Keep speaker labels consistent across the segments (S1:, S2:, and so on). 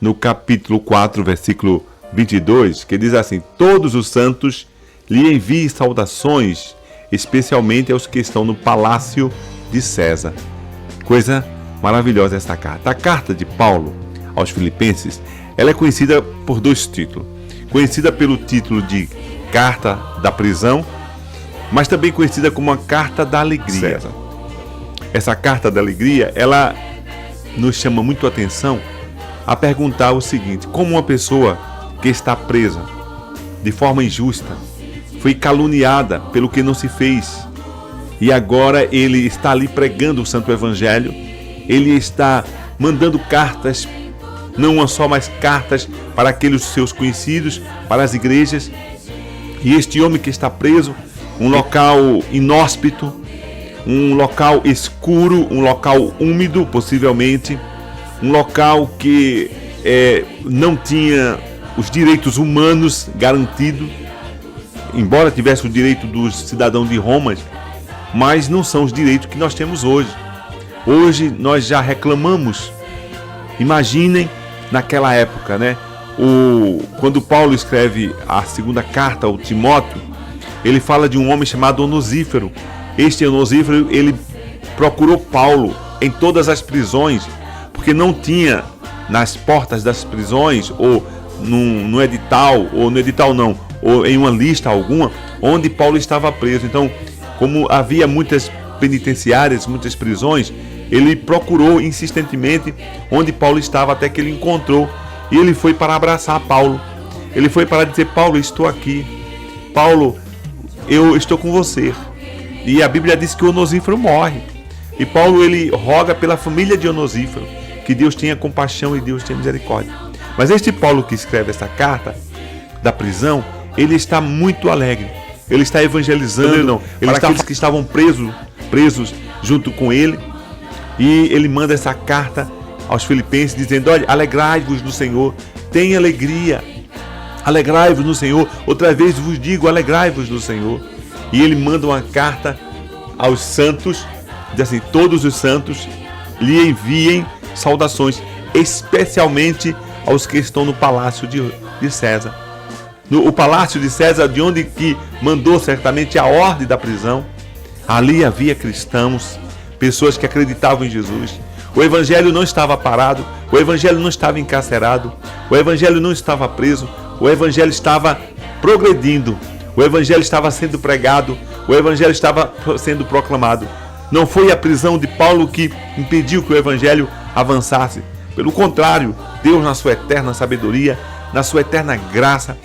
S1: no capítulo 4, versículo 22, que diz assim: todos os santos lhe enviem saudações, especialmente aos que estão no palácio de César. Coisa maravilhosa esta carta. A carta de Paulo aos Filipenses, ela é conhecida por dois títulos. Conhecida pelo título de Carta da Prisão, mas também conhecida como a Carta da Alegria. Essa Carta da Alegria, ela nos chama muito a atenção a perguntar o seguinte: como uma pessoa que está presa de forma injusta, foi caluniada pelo que não se fez, e agora ele está ali pregando o Santo Evangelho, ele está mandando cartas, não uma só, mas cartas para aqueles seus conhecidos, para as igrejas, e este homem que está preso, um local inóspito, um local escuro, um local úmido, possivelmente, um local que não tinha os direitos humanos garantidos, embora tivesse o direito dos cidadãos de Roma, mas não são os direitos que nós temos hoje. Hoje nós já reclamamos. Imaginem naquela época, né? Quando Paulo escreve a segunda carta ao Timóteo, ele fala de um homem chamado Onesíforo. Este Onesíforo, ele procurou Paulo em todas as prisões, porque não tinha nas portas das prisões, ou no edital, ou no edital não, ou em uma lista alguma, onde Paulo estava preso. Então, como havia muitas penitenciárias, muitas prisões, ele procurou insistentemente onde Paulo estava, até que ele encontrou, e ele foi para abraçar Paulo. Ele foi para dizer: Paulo, estou aqui. Paulo, eu estou com você. E a Bíblia diz que o Onesíforo morre. E Paulo, ele roga pela família de Onesíforo, que Deus tenha compaixão e Deus tenha misericórdia. Mas este Paulo que escreve essa carta da prisão, ele está muito alegre. Ele está evangelizando para aqueles que estavam presos junto com ele. E ele manda essa carta aos Filipenses dizendo: olha, alegrai-vos no Senhor, tenha alegria, alegrai-vos no Senhor, outra vez vos digo, alegrai-vos no Senhor. E ele manda uma carta aos santos, diz assim: todos os santos lhe enviem saudações, especialmente aos que estão no palácio de César. O palácio de César, de onde que mandou certamente a ordem da prisão. Ali havia cristãos, pessoas que acreditavam em Jesus. O evangelho não estava parado, o evangelho não estava encarcerado, o evangelho não estava preso, o evangelho estava progredindo, o evangelho estava sendo pregado, o evangelho estava sendo proclamado. Não foi a prisão de Paulo que impediu que o evangelho avançasse. Pelo contrário, Deus, na sua eterna sabedoria, na sua eterna graça,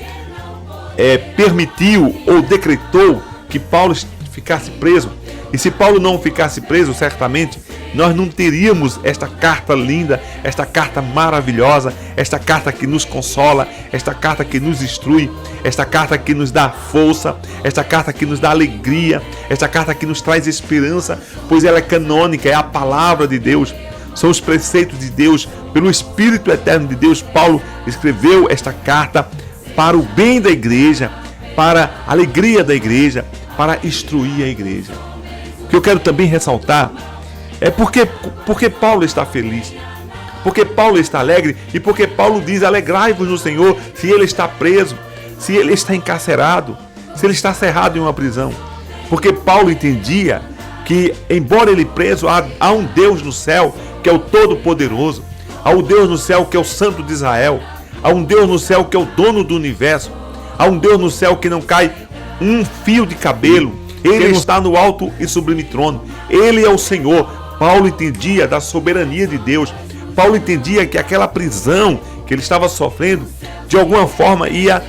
S1: permitiu ou decretou que Paulo ficasse preso. E se Paulo não ficasse preso, certamente nós não teríamos esta carta linda, esta carta maravilhosa, esta carta que nos consola, esta carta que nos instrui, esta carta que nos dá força, esta carta que nos dá alegria, esta carta que nos traz esperança, pois ela é canônica, é a palavra de Deus, são os preceitos de Deus, pelo Espírito eterno de Deus. Paulo escreveu esta carta para o bem da igreja, para a alegria da igreja, para instruir a igreja. O que eu quero também ressaltar é porque Paulo está feliz, porque Paulo está alegre e porque Paulo diz: alegrai-vos no Senhor, se ele está preso, se ele está encarcerado, se ele está cerrado em uma prisão. Porque Paulo entendia que, embora ele preso, há um Deus no céu que é o Todo-Poderoso, há um Deus no céu que é o Santo de Israel, há um Deus no céu que é o dono do universo, há um Deus no céu que não cai um fio de cabelo. Ele está no alto e sublime trono. Ele é o Senhor. Paulo entendia da soberania de Deus. Paulo entendia que aquela prisão que ele estava sofrendo, de alguma forma, ia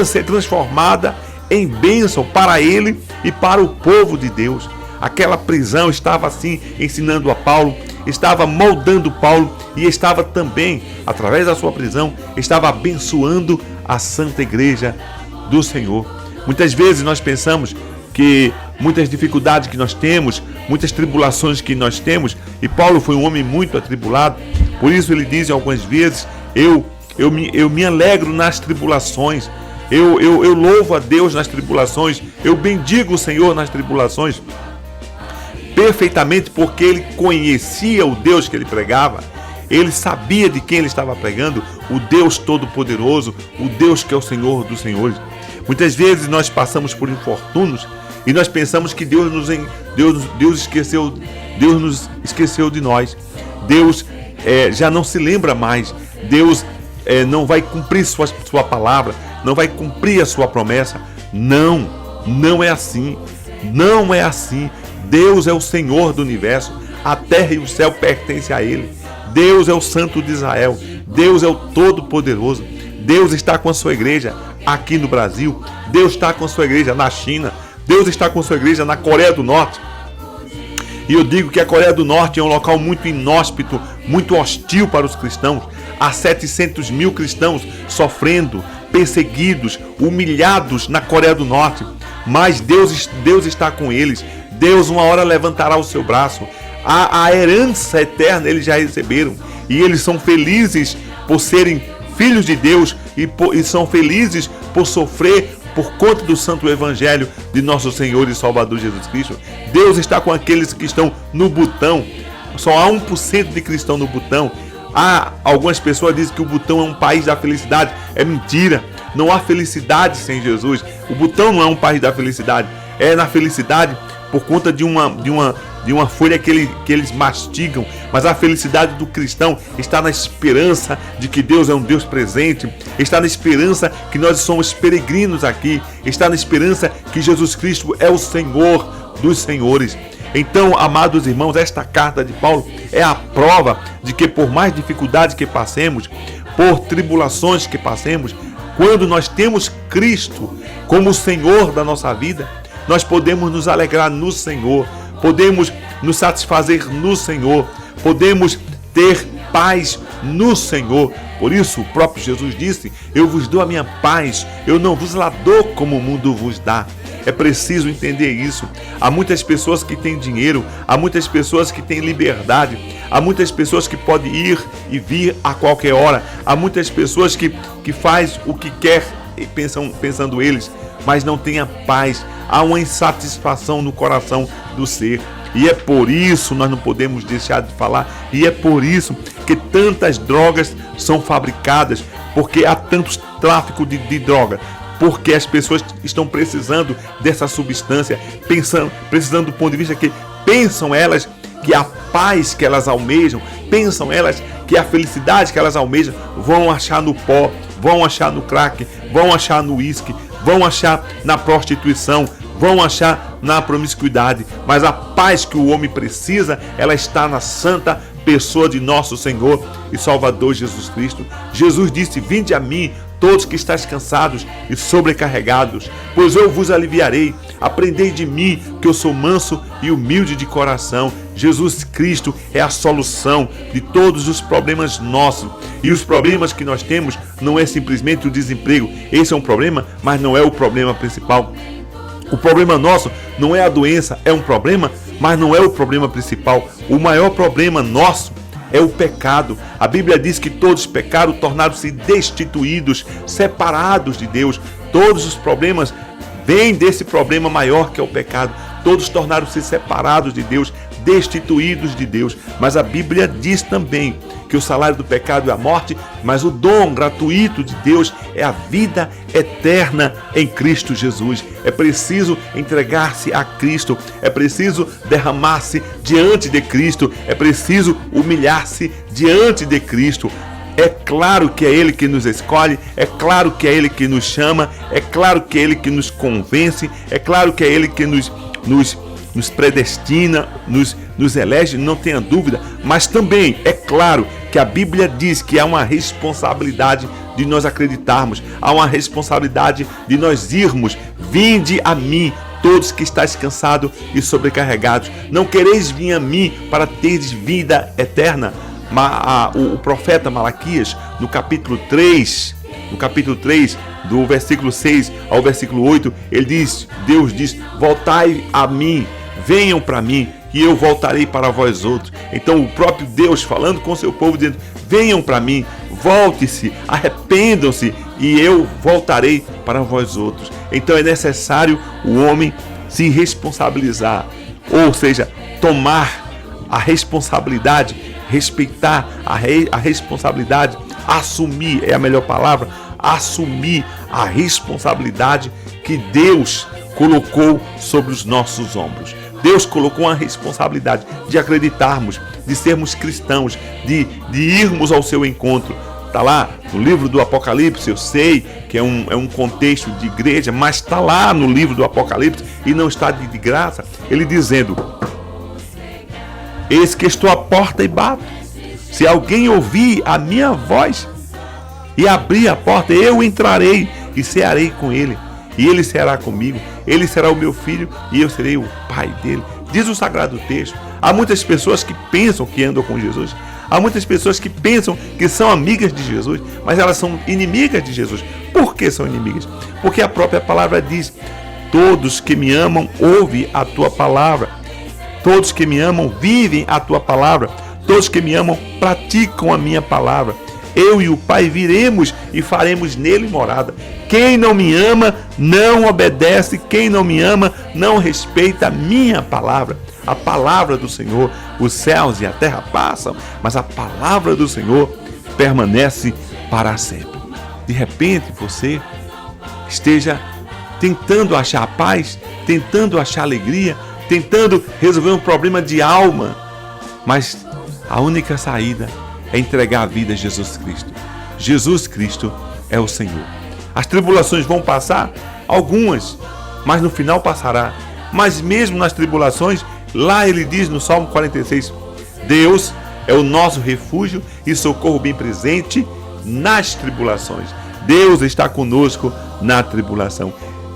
S1: ser transformada em bênção para ele e para o povo de Deus. Aquela prisão estava assim ensinando a Paulo, estava moldando Paulo e estava também, através da sua prisão, estava abençoando a Santa Igreja do Senhor. Muitas vezes nós pensamos que muitas dificuldades que nós temos, muitas tribulações que nós temos, e Paulo foi um homem muito atribulado, por isso ele diz algumas vezes: eu me alegro nas tribulações, eu louvo a Deus nas tribulações, eu bendigo o Senhor nas tribulações, perfeitamente, porque ele conhecia o Deus que ele pregava, Ele sabia de quem ele estava pregando, o Deus Todo-Poderoso, o Deus que é o Senhor dos Senhores. Muitas vezes nós passamos por infortúnios e nós pensamos que Deus nos esqueceu de nós. Deus já não se lembra mais. Deus não vai cumprir sua palavra, não vai cumprir a sua promessa. Não, não é assim. Não é assim. Deus é o Senhor do universo. A terra e o céu pertencem a Ele. Deus é o Santo de Israel. Deus é o Todo-Poderoso. Deus está com a sua igreja aqui no Brasil. Deus está com a sua igreja na China. Deus está com a sua igreja na Coreia do Norte. E eu digo que a Coreia do Norte é um local muito inóspito, muito hostil para os cristãos. Há 700 mil cristãos sofrendo, perseguidos, humilhados na Coreia do Norte. Mas Deus está com eles. Deus uma hora levantará o seu braço. A herança eterna eles já receberam. E eles são felizes por serem filhos de Deus e são felizes por sofrer por conta do santo evangelho de nosso Senhor e Salvador Jesus Cristo. Deus está com aqueles que estão no Butão. Só há 1% de cristão no Butão. Algumas pessoas dizem que o Butão é um país da felicidade. É mentira. Não há felicidade sem Jesus. O Butão não é um país da felicidade. É na felicidade por conta de uma folha que eles mastigam. Mas a felicidade do cristão está na esperança de que Deus é um Deus presente, está na esperança que nós somos peregrinos aqui, está na esperança que Jesus Cristo é o Senhor dos senhores. Então, amados irmãos, esta carta de Paulo é a prova de que por mais dificuldades que passemos, por tribulações que passemos, quando nós temos Cristo como o Senhor da nossa vida, nós podemos nos alegrar no Senhor, podemos nos satisfazer no Senhor, podemos ter paz no Senhor. Por isso o próprio Jesus disse: eu vos dou a minha paz, eu não vos la dou como o mundo vos dá. É preciso entender isso. Há muitas pessoas que têm dinheiro, há muitas pessoas que têm liberdade, há muitas pessoas que podem ir e vir a qualquer hora, há muitas pessoas que faz o que quer, pensando eles, mas não têm a paz. Há uma insatisfação no coração do ser. E é por isso nós não podemos deixar de falar. E é por isso que tantas drogas são fabricadas, porque há tanto tráfico de droga. Porque as pessoas estão precisando dessa substância, precisando do ponto de vista que pensam elas que a paz que elas almejam, pensam elas que a felicidade que elas almejam vão achar no pó, vão achar no crack, vão achar no uísque, vão achar na prostituição, vão achar na promiscuidade. Mas a paz que o homem precisa, ela está na santa pessoa de nosso Senhor e Salvador Jesus Cristo. Jesus disse: vinde a mim, todos que estáis cansados e sobrecarregados, pois eu vos aliviarei. Aprendei de mim, que eu sou manso e humilde de coração. Jesus Cristo é a solução de todos os problemas nossos. E os problemas que nós temos não é simplesmente o desemprego. Esse é um problema, mas não é o problema principal. O problema nosso não é a doença, é um problema, mas não é o problema principal. O maior problema nosso é o pecado. A Bíblia diz que todos pecaram, tornaram-se destituídos, separados de Deus. Todos os problemas vêm desse problema maior que é o pecado. Todos tornaram-se separados de Deus, destituídos de Deus. Mas a Bíblia diz também que o salário do pecado é a morte, mas o dom gratuito de Deus é a vida eterna em Cristo Jesus. É preciso entregar-se a Cristo, é preciso derramar-se diante de Cristo, é preciso humilhar-se diante de Cristo. É claro que é Ele que nos escolhe, é claro que é Ele que nos chama, é claro que é Ele que nos convence, é claro que é Ele que nos predestina, nos elege, não tenha dúvida. Mas também é claro que a Bíblia diz que há uma responsabilidade de nós acreditarmos, há uma responsabilidade de nós irmos. Vinde a mim, todos que estáis cansados e sobrecarregados. Não quereis vir a mim para teres vida eterna. O profeta Malaquias, no capítulo 3, do versículo 6 ao versículo 8, Deus diz: voltai a mim, venham para mim, e eu voltarei para vós outros. Então o próprio Deus falando com seu povo, dizendo: venham para mim, volte-se, arrependam-se, e eu voltarei para vós outros. Então é necessário o homem se responsabilizar, ou seja, tomar a responsabilidade respeitar a responsabilidade, assumir, é a melhor palavra, assumir a responsabilidade que Deus colocou sobre os nossos ombros. Deus colocou uma responsabilidade de acreditarmos, de sermos cristãos, de irmos ao seu encontro. Está lá no livro do Apocalipse, eu sei que é um contexto de igreja, mas está lá no livro do Apocalipse e não está de graça, ele dizendo: eis que estou à porta e bato. Se alguém ouvir a minha voz e abrir a porta, eu entrarei e cearei com ele, e ele ceará comigo. Ele será o meu filho e eu serei o pai dele. Diz o Sagrado Texto. Há muitas pessoas que pensam que andam com Jesus. Há muitas pessoas que pensam que são amigas de Jesus, mas elas são inimigas de Jesus. Por que são inimigas? Porque a própria palavra diz: todos que me amam ouvem a tua palavra. Todos que me amam vivem a tua palavra. Todos que me amam praticam a minha palavra. Eu e o Pai viremos e faremos nele morada. Quem não me ama não obedece. Quem não me ama não respeita a minha palavra. A palavra do Senhor, os céus e a terra passam, mas a palavra do Senhor permanece para sempre. De repente você esteja tentando achar paz, tentando achar alegria, tentando resolver um problema de alma, mas a única saída é entregar a vida a Jesus Cristo. Jesus Cristo é o Senhor. As tribulações vão passar, algumas, mas no final passará. Mas mesmo nas tribulações, lá ele diz no Salmo 46, Deus é o nosso refúgio e socorro bem presente nas tribulações. Deus está conosco na tribulação.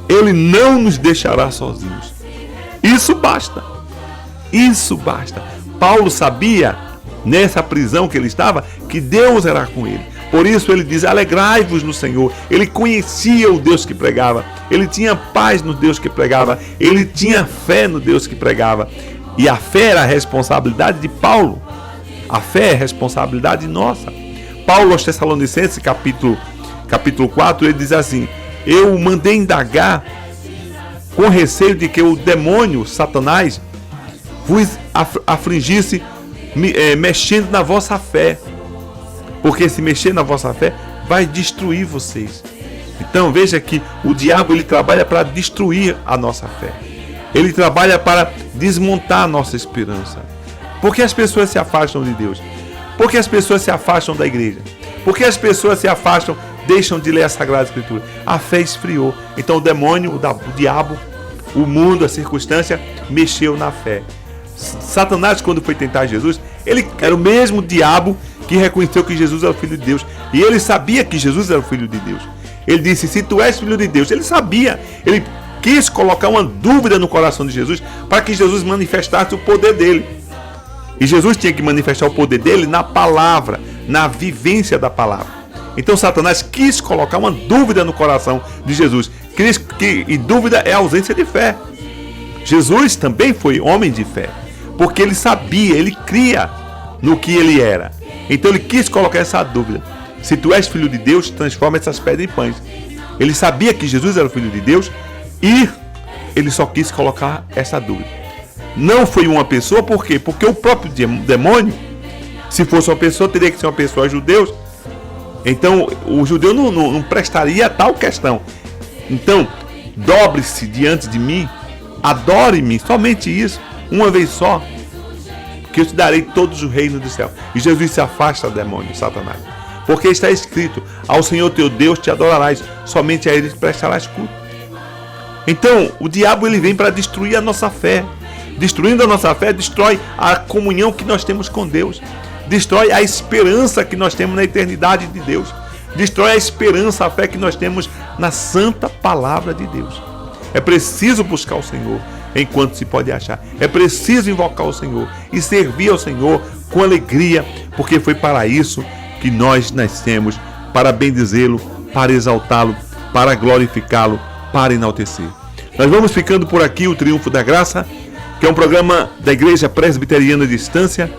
S1: Ele não nos deixará sozinhos. Isso basta. Isso basta. Paulo sabia, nessa prisão que ele estava, que Deus era com ele. Por isso ele diz: alegrai-vos no Senhor. Ele conhecia o Deus que pregava. Ele tinha paz no Deus que pregava. Ele tinha fé no Deus que pregava. E a fé era a responsabilidade de Paulo. A fé é responsabilidade nossa. Paulo aos Tessalonicenses, capítulo 4, ele diz assim: eu mandei indagar com receio de que o demônio, Satanás, vos afligisse mexendo na vossa fé. Porque se mexer na vossa fé, vai destruir vocês. Então veja que o diabo ele trabalha para destruir a nossa fé. Ele trabalha para desmontar a nossa esperança. Por que as pessoas se afastam de Deus? Por que as pessoas se afastam da igreja? Por que as pessoas se afastam, deixam de ler a Sagrada Escritura? A fé esfriou. Então o demônio, o diabo, o mundo, a circunstância, mexeu na fé. Satanás, quando foi tentar Jesus, ele era o mesmo diabo que reconheceu que Jesus era o Filho de Deus. E ele sabia que Jesus era o Filho de Deus. Ele disse: se tu és Filho de Deus. Ele sabia. Ele quis colocar uma dúvida no coração de Jesus para que Jesus manifestasse o poder dele. E Jesus tinha que manifestar o poder dele na palavra, na vivência da palavra. Então Satanás quis colocar uma dúvida no coração de Jesus. E dúvida é a ausência de fé. Jesus também foi homem de fé, porque ele sabia, ele cria no que ele era. Então ele quis colocar essa dúvida: se tu és Filho de Deus, transforma essas pedras em pães. Ele sabia que Jesus era o Filho de Deus e ele só quis colocar essa dúvida. Não foi uma pessoa, por quê? Porque o próprio demônio, se fosse uma pessoa, teria que ser uma pessoa judeu. Então o judeu não prestaria a tal questão. Então, dobre-se diante de mim, adore-me, somente isso, uma vez só, que eu te darei todos os reinos do céu. E Jesus se afasta do demônio, Satanás. Porque está escrito: ao Senhor teu Deus te adorarás, somente a ele prestarás culto. Então, o diabo ele vem para destruir a nossa fé. Destruindo a nossa fé, destrói a comunhão que nós temos com Deus. Destrói a esperança que nós temos na eternidade de Deus. Destrói a esperança, a fé que nós temos na santa palavra de Deus. É preciso buscar o Senhor enquanto se pode achar. É preciso invocar o Senhor e servir ao Senhor com alegria, porque foi para isso que nós nascemos, para bendizê-lo, para exaltá-lo, para glorificá-lo, para enaltecer. Nós vamos ficando por aqui, o Triunfo da Graça, que é um programa da Igreja Presbiteriana de Estância,